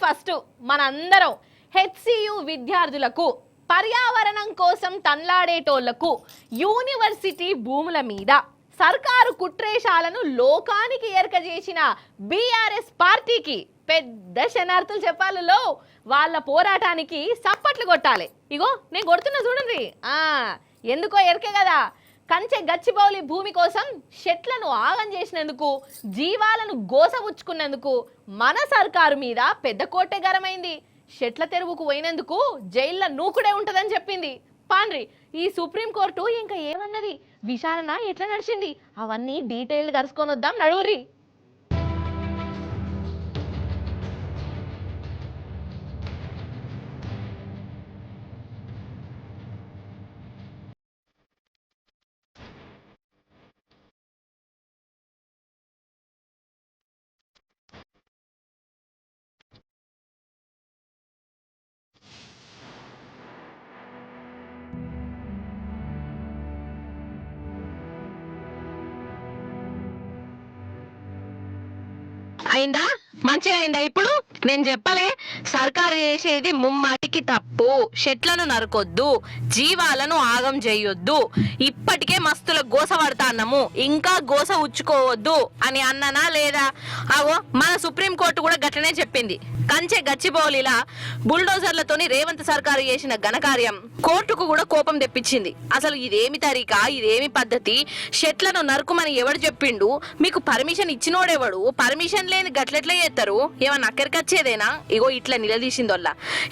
First మనందరం HCU విద్యార్థులకు పర్యావరణం కోసం తన్లాడేటోళ్లకు యూనివర్సిటీ భూముల మీద సర్కారు కుట్రేశాలను లోకానికి ఎరకజేసిన బీఆర్ఎస్ పార్టీకి పెద్ద శనార్థులు చెప్పాలలో వాళ్ళ పోరాటానికి సప్పట్లు కొట్టాలి. ఇగో నేను కొడుతున్నా చూడండి. ఎందుకో ఎరకే కదా, కంచె గచ్చిబౌలి భూమి కోసం చెట్లను ఆగం చేసినందుకు, జీవాలను గోసపుచ్చుకున్నందుకు మన సర్కారు మీద పెద్ద కోటె గరమైంది. చెట్ల తెరువుకు పోయినందుకు జైల్లో నూకుడే ఉంటదని చెప్పింది. పాండ్రి ఈ సుప్రీంకోర్టు ఇంకా ఏమన్నది, విచారణ ఎట్లా నడిచింది, అవన్నీ డీటెయిల్ కలుసుకొని వద్దాం నడువురి. అయిందా? మంచిగా అయిందా? ఇప్పుడు నేను చెప్పలే, సర్కారు చేసేది ముమ్మాటికి తప్పు. చెట్లను నరకొద్దు, జీవాలను ఆగం చేయొద్దు. ఇప్పటికే మస్తుల గోస పడతాన్నాము, ఇంకా గోస ఉచ్చుకోవద్దు అని అన్ననా లేదా? అవో మన సుప్రీంకోర్టు కూడా గట్లనే చెప్పింది. కంచె గచ్చిబౌలిలా బుల్డోజర్లతోని రేవంత్ సర్కారు చేసిన ఘనకార్యం కోర్టుకు కూడా కోపం తెప్పించింది. అసలు ఇదేమి తరీకా, ఇదేమి పద్ధతి? చెట్లను నరుకుమని ఎవడు చెప్పిండు? మీకు పర్మిషన్ ఇచ్చినోడెవడు? పర్మిషన్ లేని గట్లెట్లా చేస్తారు? ఏమన్నా అక్కడికొచ్చేదేనా? ఇగో ఇట్లా నిలదీసిందోళ్ళ.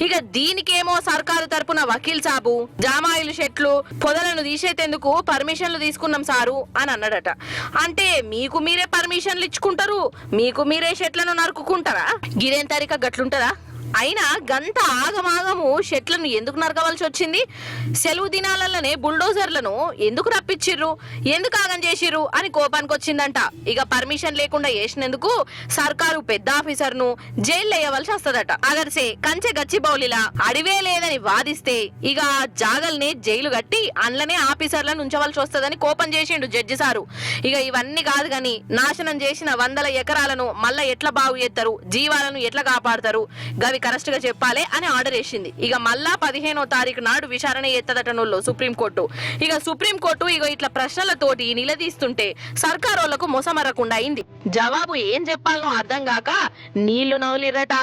ఇక దీనికేమో సర్కారు తరపున వకీల్ సాబు జామాయిలు చెట్లు పొదలను తీసేందుకు పర్మిషన్లు తీసుకున్నాం సారు అని అన్నాడట. అంటే మీకు మీరే పర్మిషన్లు ఇచ్చుకుంటారు, మీకు మీరే చెట్లను నరుకుంటారా? గిదేం తరీకా గట్లుంటదా? అయినా గంత ఆగమాగము చెట్లను ఎందుకు నరకవలసి వచ్చింది? సెలవు దినాలలోనే బుల్డోజర్లను ఎందుకు రప్పించిర్రు, ఎందుకు ఆగం చేసిర్రు అని కోపానికి వచ్చిందంట. ఇక పర్మిషన్ లేకుండా చేసినందుకు సర్కారు పెద్ద ఆఫీసర్ను జైలు వేయవలసి వస్తదట. అగర్సే కంచె గచ్చిబౌలిలా అడివే లేదని వాదిస్తే ఇక జాగల్ని జైలు కట్టి అండ్లనే ఆఫీసర్లను ఉంచవలసి వస్తదని కోపం చేసిండు జడ్జి సారు. ఇక ఇవన్నీ కాదు గాని నాశనం చేసిన 100 ఎకరాలను మళ్ళా ఎట్లా బాగు చేస్తారు, జీవాలను ఎట్లా కాపాడతారు, గవి కరెక్ట్ గా చెప్పాలి అని ఆర్డర్ వేసింది. ఇక మళ్ళా 15వ తారీఖు నాడు విచారణ ఎత్తదట నోళ్ళు సుప్రీంకోర్టు. ఇక సుప్రీంకోర్టు ఇట్లా ప్రశ్నలతోటి నిలదీస్తుంటే సర్కారోళ్లకు మొసమరకుండా అయింది. జవాబు ఏం చెప్పాలో అర్థం కాక నీళ్లు నవ్వులిరట.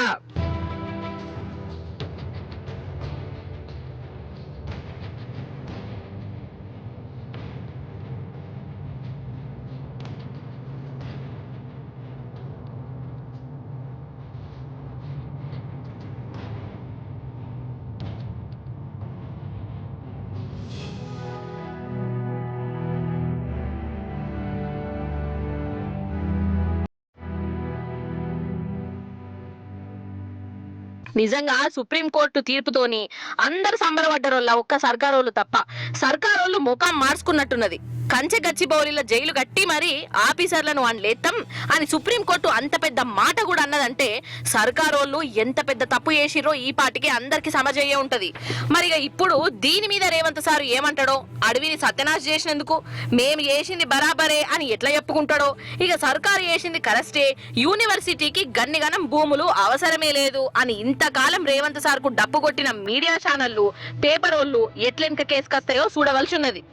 నిజంగా సుప్రీంకోర్టు తీర్పుతోని అందరు సంబరపడ్డరోళ్ళ, ఒక్క సర్కారోళ్ళు తప్ప. సర్కారోళ్ళు ముఖం మార్చుకున్నట్టున్నది. కంచె గచ్చిబౌలిలో జైలు కట్టి మరి ఆఫీసర్లను లేత్తం అని సుప్రీంకోర్టు అంత పెద్ద మాట కూడా అన్నదంటే సర్కారోళ్ళు ఎంత పెద్ద తప్పు చేసిరో ఈ పాటికి అందరికి సమజయ్యే ఉంటది. మరి ఇప్పుడు దీని మీద రేవంత్ సారు ఏమంటాడో, అడవిని సత్యనాశ చేసినందుకు మేము చేసింది బరాబరే అని ఎట్లా చెప్పుకుంటాడో, ఇక సర్కారు చేసింది కరెస్టే, యూనివర్సిటీకి గన్నిగనం భూములు అవసరమే లేదు అని ఇంతకాలం రేవంత్ సార్కు డప్పు కొట్టిన మీడియా ఛానళ్లు, పేపరోళ్ళు ఎట్లెంక కేసుకొస్తాయో చూడవలసి ఉన్నది.